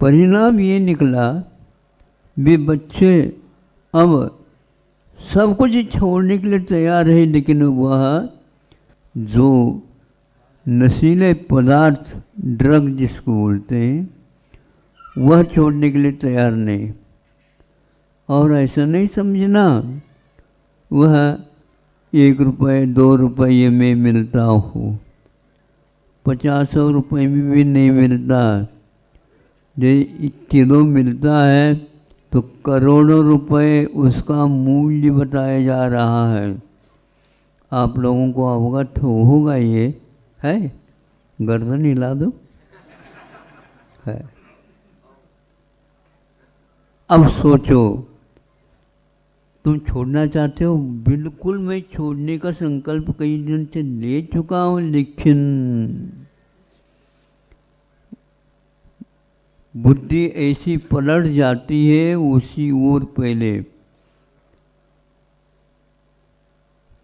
परिणाम ये निकला, वे बच्चे अब सब कुछ छोड़ने के लिए तैयार है, लेकिन वह जो नशीले पदार्थ, ड्रग जिसको बोलते हैं, वह छोड़ने के लिए तैयार नहीं। और ऐसा नहीं समझना वह 1 रुपये 2 रुपये में मिलता हो, 50 रुपये में भी नहीं मिलता। जो 1 किलो मिलता है तो करोड़ों रुपए उसका मूल्य बताया जा रहा है। आप लोगों को अवगत होगा, ये है, गर्दन हिला दो। है। अब सोचो, तुम छोड़ना चाहते हो? बिल्कुल मैं छोड़ने का संकल्प कई दिन से ले चुका हूं, लेकिन बुद्धि ऐसी पलट जाती है उसी ओर। पहले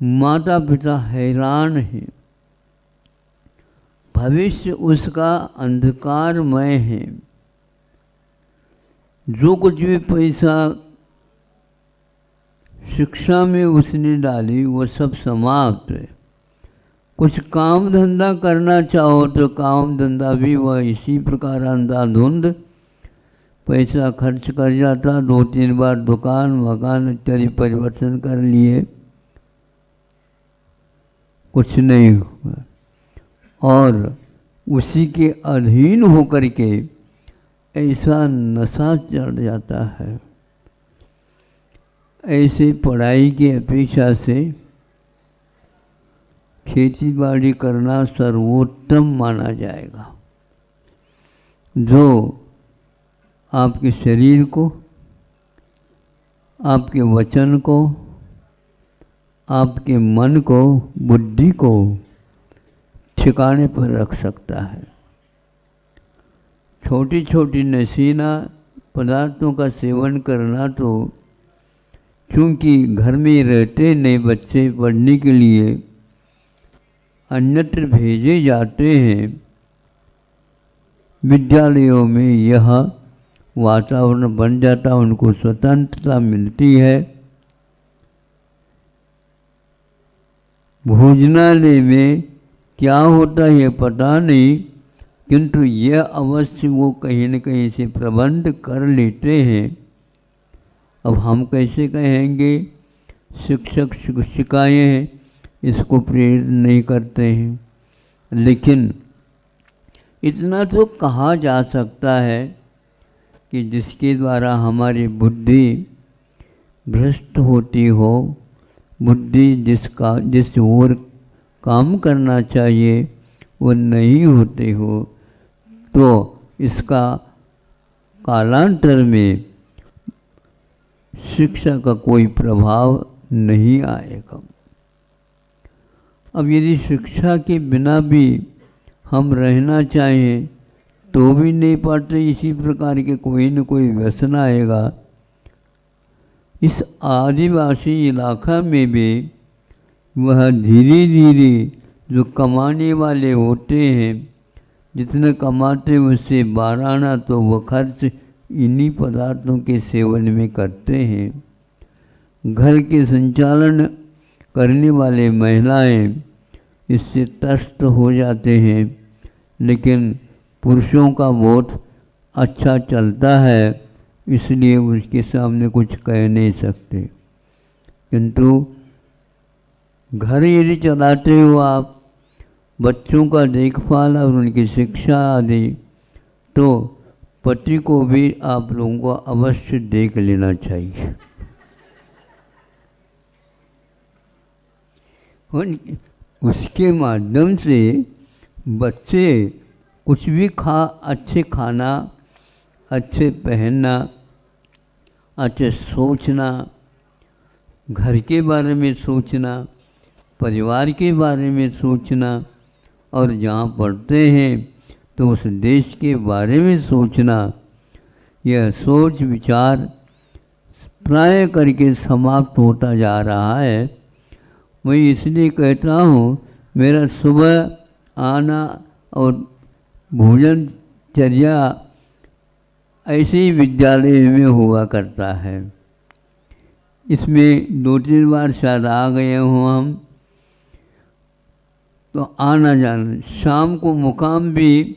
माता पिता हैरान है, भविष्य उसका अंधकारमय है। जो कुछ भी पैसा शिक्षा में उसने डाली वो सब समाप्त है। कुछ काम धंधा करना चाहो तो काम धंधा भी वह इसी प्रकार अंधाधुंध पैसा खर्च कर जाता। 2-3 बार दुकान मकान इत्यादि परिवर्तन कर लिए, कुछ नहीं हुआ। और उसी के अधीन होकर के ऐसा नशा चढ़ जाता है। ऐसे पढ़ाई की अपेक्षा से खेती बाड़ी करना सर्वोत्तम माना जाएगा, जो आपके शरीर को, आपके वचन को, आपके मन को, बुद्धि को ठिकाने पर रख सकता है। छोटी छोटी नशीला पदार्थों का सेवन करना तो क्योंकि घर में रहते नहीं बच्चे पढ़ने के लिए अन्यत्र भेजे जाते हैं, विद्यालयों में यह वातावरण बन जाता, उनको स्वतंत्रता मिलती है। भोजनालय में क्या होता है ये पता नहीं, किंतु यह अवश्य वो कहीं न कहीं से प्रबंध कर लेते हैं। अब हम कैसे कहेंगे? शिक्षक शिक्षिकाएँ इसको प्रेरित नहीं करते हैं, लेकिन इतना तो कहा जा सकता है कि जिसके द्वारा हमारी बुद्धि भ्रष्ट होती हो, बुद्धि जिस ओर काम करना चाहिए वो नहीं होते हो, तो इसका कालांतर में शिक्षा का कोई प्रभाव नहीं आएगा। अब यदि शिक्षा के बिना भी हम रहना चाहें तो भी नहीं पाते, इसी प्रकार के कोई न कोई व्यसन आएगा। इस आदिवासी इलाका में भी वह धीरे धीरे जो कमाने वाले होते हैं, जितने कमाते उससे 12 आना तो वह खर्च इन्हीं पदार्थों के सेवन में करते हैं। घर के संचालन करने वाले महिलाएं इससे त्रस्त हो जाते हैं, लेकिन पुरुषों का बहुत अच्छा चलता है, इसलिए उसके सामने कुछ कह नहीं सकते। किंतु घर यदि चलाते हो आप, बच्चों का देखभाल और उनकी शिक्षा आदि, तो पति को भी आप लोगों को अवश्य देख लेना चाहिए। उसके माध्यम से बच्चे कुछ भी अच्छे खाना, अच्छे पहनना, अच्छे सोचना, घर के बारे में सोचना, परिवार के बारे में सोचना, और जहाँ पढ़ते हैं तो उस देश के बारे में सोचना, यह सोच विचार प्राय करके समाप्त होता जा रहा है। मैं इसलिए कहता हूँ, मेरा सुबह आना और भोजनचर्या ऐसे ही विद्यालय में हुआ करता है। इसमें 2-3 बार शायद आ गए हों हम, तो आना जाना, शाम को मुकाम भी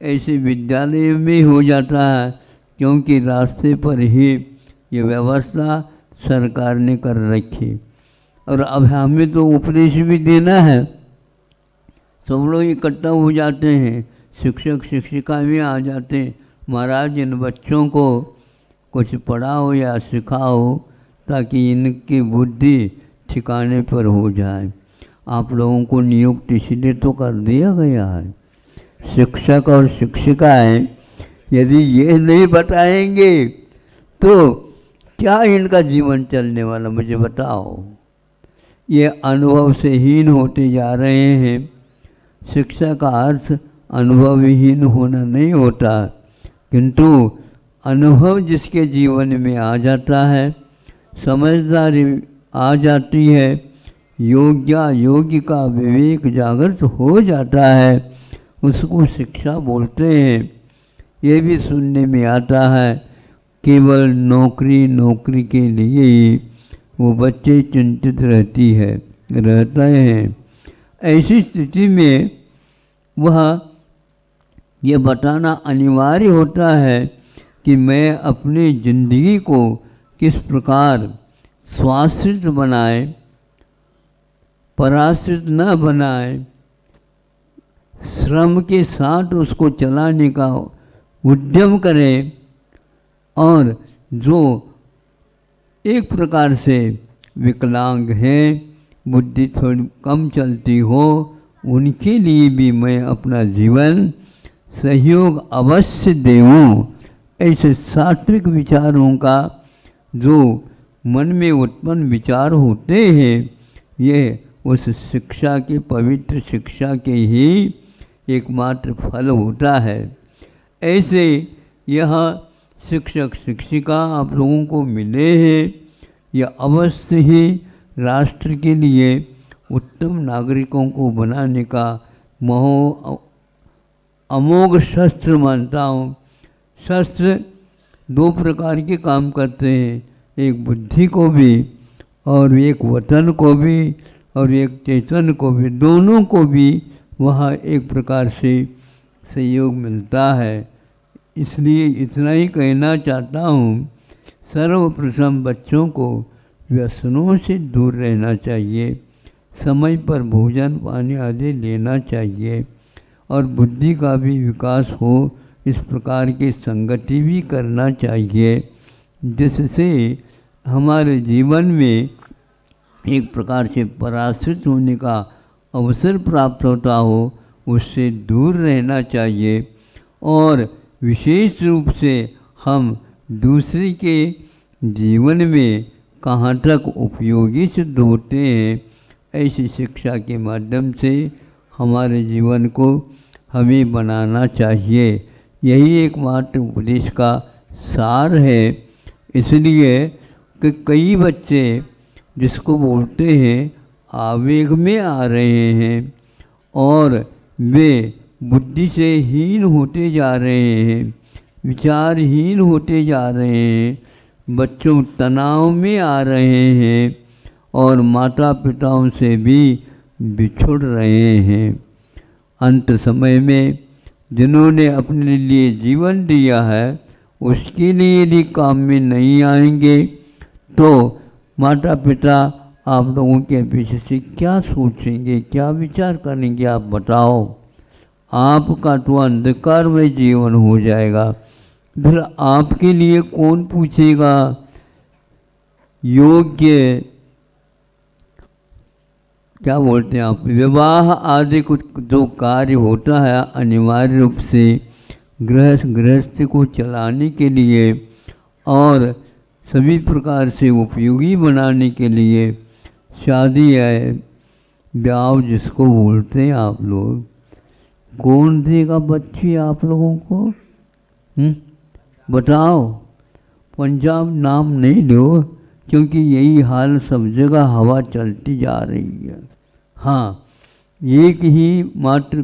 ऐसे विद्यालय में हो जाता है, क्योंकि रास्ते पर ही ये व्यवस्था सरकार ने कर रखी। और अब हमें तो उपदेश भी देना है, सब लोग इकट्ठा हो जाते हैं, शिक्षक शिक्षिका भी आ जाते हैं, महाराज इन बच्चों को कुछ पढ़ाओ या सिखाओ ताकि इनकी बुद्धि ठिकाने पर हो जाए। आप लोगों को नियुक्त इसलिए तो कर दिया गया है। शिक्षक और शिक्षिकाएं यदि ये नहीं बताएंगे तो क्या इनका जीवन चलने वाला, मुझे बताओ। ये अनुभव से हीन होते जा रहे हैं। शिक्षा का अर्थ अनुभवहीन होना नहीं होता, किंतु अनुभव जिसके जीवन में आ जाता है, समझदारी आ जाती है, योगी का विवेक जागृत हो जाता है, उसको शिक्षा बोलते हैं। ये भी सुनने में आता है केवल नौकरी के लिए ही वो बच्चे चिंतित रहते हैं। ऐसी स्थिति में वह ये बताना अनिवार्य होता है कि मैं अपनी जिंदगी को किस प्रकार स्वाश्रित बनाए, पराश्रित न बनाए, श्रम के साथ उसको चलाने का उद्यम करें, और जो एक प्रकार से विकलांग हैं, बुद्धि थोड़ी कम चलती हो, उनके लिए भी मैं अपना जीवन सहयोग अवश्य दूँ। ऐसे सात्विक विचारों का जो मन में उत्पन्न विचार होते हैं, ये उस शिक्षा के, पवित्र शिक्षा के ही एकमात्र फल होता है। ऐसे यह शिक्षक शिक्षिका आप लोगों को मिले हैं, यह अवश्य ही राष्ट्र के लिए उत्तम नागरिकों को बनाने का अमोघ शस्त्र मानता हूँ। शस्त्र दो प्रकार के काम करते हैं, एक बुद्धि को भी और एक वतन को भी और एक चेतन को भी, दोनों को भी वहाँ एक प्रकार से सहयोग मिलता है। इसलिए इतना ही कहना चाहता हूँ, सर्वप्रथम बच्चों को व्यसनों से दूर रहना चाहिए, समय पर भोजन पानी आदि लेना चाहिए, और बुद्धि का भी विकास हो इस प्रकार की संगति भी करना चाहिए, जिससे हमारे जीवन में एक प्रकार से पराश्रित होने का अवसर प्राप्त होता हो, उससे दूर रहना चाहिए। और विशेष रूप से हम दूसरे के जीवन में कहाँ तक उपयोगी सिद्ध होते हैं, ऐसी शिक्षा के माध्यम से हमारे जीवन को हमें बनाना चाहिए। यही एकमात्र उपदेश का सार है। इसलिए कि कई बच्चे जिसको बोलते हैं आवेग में आ रहे हैं और वे बुद्धि से हीन होते जा रहे हैं, विचारहीन होते जा रहे हैं, बच्चों तनाव में आ रहे हैं और माता पिताओं से भी बिछुड़ रहे हैं। अंत समय में जिन्होंने अपने लिए जीवन दिया है उसके लिए यदि काम में नहीं आएंगे तो माता पिता आप लोगों के पीछे से क्या सोचेंगे, क्या विचार करेंगे, आप बताओ। आपका तो अंधकार में जीवन हो जाएगा, फिर आपके लिए कौन पूछेगा। योग्य क्या बोलते हैं आप, विवाह आदि कुछ जो कार्य होता है अनिवार्य रूप से गृहस्थ को चलाने के लिए और सभी प्रकार से उपयोगी बनाने के लिए शादी है, ब्याह जिसको बोलते हैं आप लोग, कौन देगा बच्ची आप लोगों को? बताओ। पंजाब नाम नहीं लो, क्योंकि यही हाल सब जगह हवा चलती जा रही है। हाँ, एक ही मात्र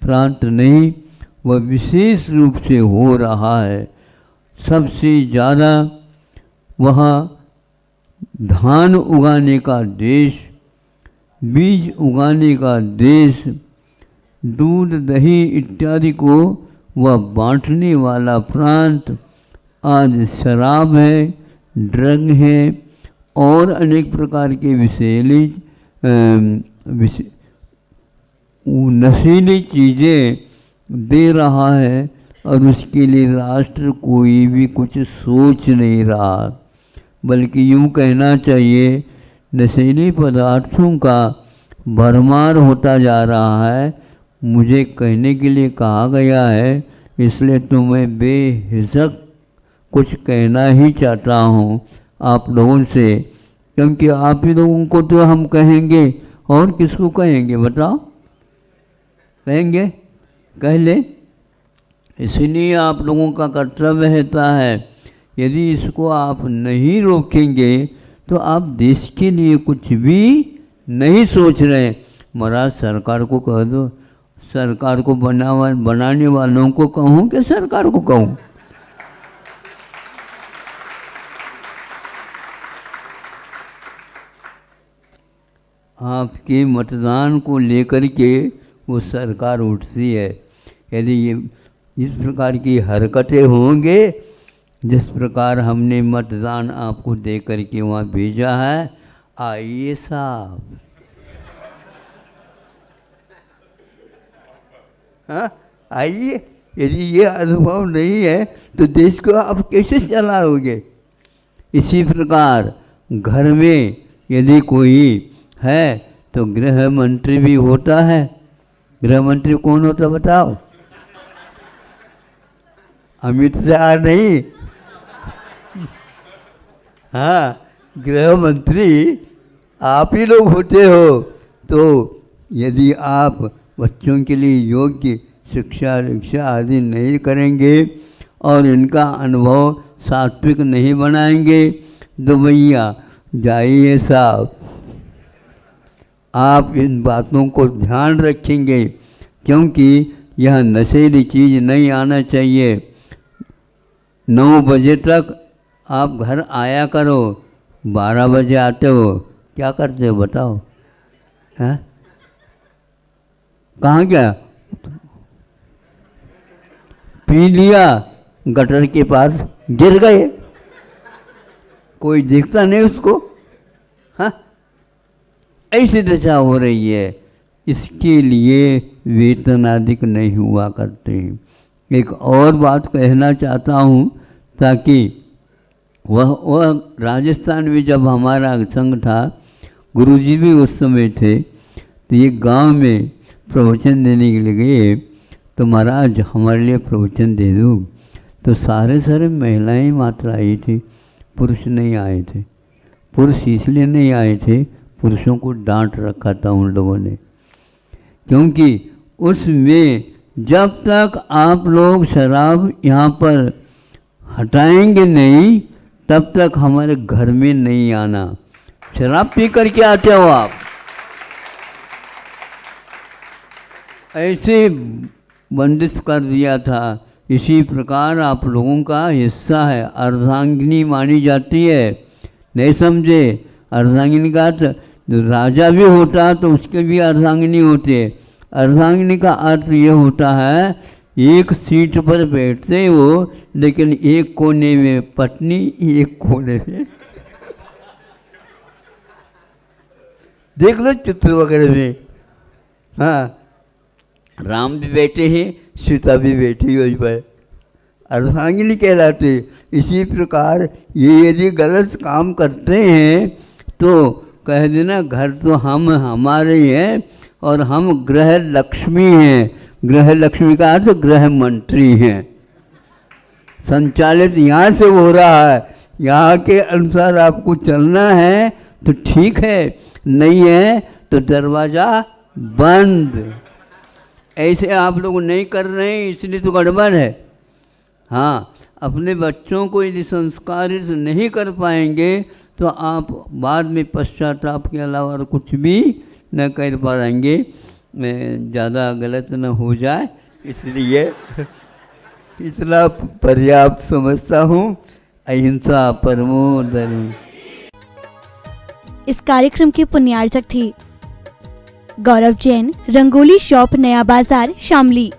प्रांत नहीं, वह विशेष रूप से हो रहा है। सबसे ज़्यादा वहाँ धान उगाने का देश, बीज उगाने का देश, दूध दही इत्यादि को वह बांटने वाला प्रांत, आज शराब है, ड्रग है और अनेक प्रकार के नशीली चीज़ें दे रहा है और उसके लिए राष्ट्र कोई भी कुछ सोच नहीं रहा, बल्कि यूँ कहना चाहिए नशीली पदार्थों का भरमार होता जा रहा है। मुझे कहने के लिए कहा गया है इसलिए तुम्हें बेहिचक कुछ कहना ही चाहता हूँ आप लोगों से, क्योंकि आप ही लोगों को तो हम कहेंगे, और किसको कहेंगे बताओ? कहेंगे? कह ले। इसलिए आप लोगों का कर्तव्य रहता है, यदि इसको आप नहीं रोकेंगे तो आप देश के लिए कुछ भी नहीं सोच रहे। महाराज सरकार को कह दो, सरकार को बनाने वालों को कहूँ कि सरकार को कहूँ? आपके मतदान को लेकर के वो सरकार उठती है। यदि ये इस प्रकार की हरकतें होंगे, जिस प्रकार हमने मतदान आपको दे करके वहाँ भेजा है, आइए साहब, हाँ आइए। यदि ये अनुभव नहीं है तो देश को आप कैसे चलाओगे? इसी प्रकार घर में यदि कोई है तो गृह मंत्री भी होता है। गृह मंत्री कौन होता बताओ? अमित शाह नहीं, हाँ गृह मंत्री आप ही लोग होते हो। तो यदि आप बच्चों के लिए योग्य शिक्षा आदि नहीं करेंगे और इनका अनुभव सात्विक नहीं बनाएंगे तो भैया जाइए साहब, आप इन बातों को ध्यान रखेंगे, क्योंकि यह नशीली चीज़ नहीं आना चाहिए। 9 बजे तक आप घर आया करो, 12 बजे आते हो, क्या करते हो बताओ? हैं? कहाँ गया? पी लिया, गटर के पास गिर गए, कोई देखता नहीं उसको। हाँ, ऐसी दशा हो रही है। इसके लिए वेतन अधिक नहीं हुआ करते। एक और बात कहना चाहता हूँ, ताकि वह राजस्थान में जब हमारा संघ था, गुरुजी भी उस समय थे, तो ये गांव में प्रवचन देने के लिए गए। तो महाराज हमारे लिए प्रवचन दे दो। तो सारे महिलाएं मात्र आई थी, पुरुष नहीं आए थे। पुरुष इसलिए नहीं आए थे, पुरुषों को डांट रखा था उन लोगों ने, क्योंकि उसमें जब तक आप लोग शराब यहाँ पर हटाएंगे नहीं, तब तक हमारे घर में नहीं आना। शराब पी करके आते हो आप। ऐसे बंदिश कर दिया था। इसी प्रकार आप लोगों का हिस्सा है, अर्धांगिनी मानी जाती है। नहीं समझे? अर्धांगिनी का राजा भी होता तो उसके भी अर्धांगिनी होते। अर्धांगिनी का अर्थ ये होता है, एक सीट पर बैठते वो, लेकिन एक कोने में पत्नी, एक कोने में देख लो चित्र वगैरह में। हाँ, राम भी बैठे हैं, सीता भी बैठी हुई पर, अर्धांगिनी कहलाते। इसी प्रकार ये यदि गलत काम करते हैं तो कह देना घर तो हमारे हैं और हम गृह लक्ष्मी हैं। गृह लक्ष्मी का अर्थ गृह मंत्री हैं। संचालित यहाँ से हो रहा है, यहाँ के अनुसार आपको चलना है तो ठीक है, नहीं है तो दरवाज़ा बंद। ऐसे आप लोग नहीं कर रहे हैं, इसलिए तो गड़बड़ है। हाँ, अपने बच्चों को यदि संस्कारित नहीं कर पाएंगे तो आप बाद में पश्चाताप के अलावा और कुछ भी न कर पाएंगे। मैं ज़्यादा गलत न हो जाए, इसलिए इतना पर्याप्त समझता हूँ। अहिंसा परमो धर्म। इस कार्यक्रम के पुण्यार्चक थे गौरव जैन, रंगोली शॉप, नया बाजार, शामली।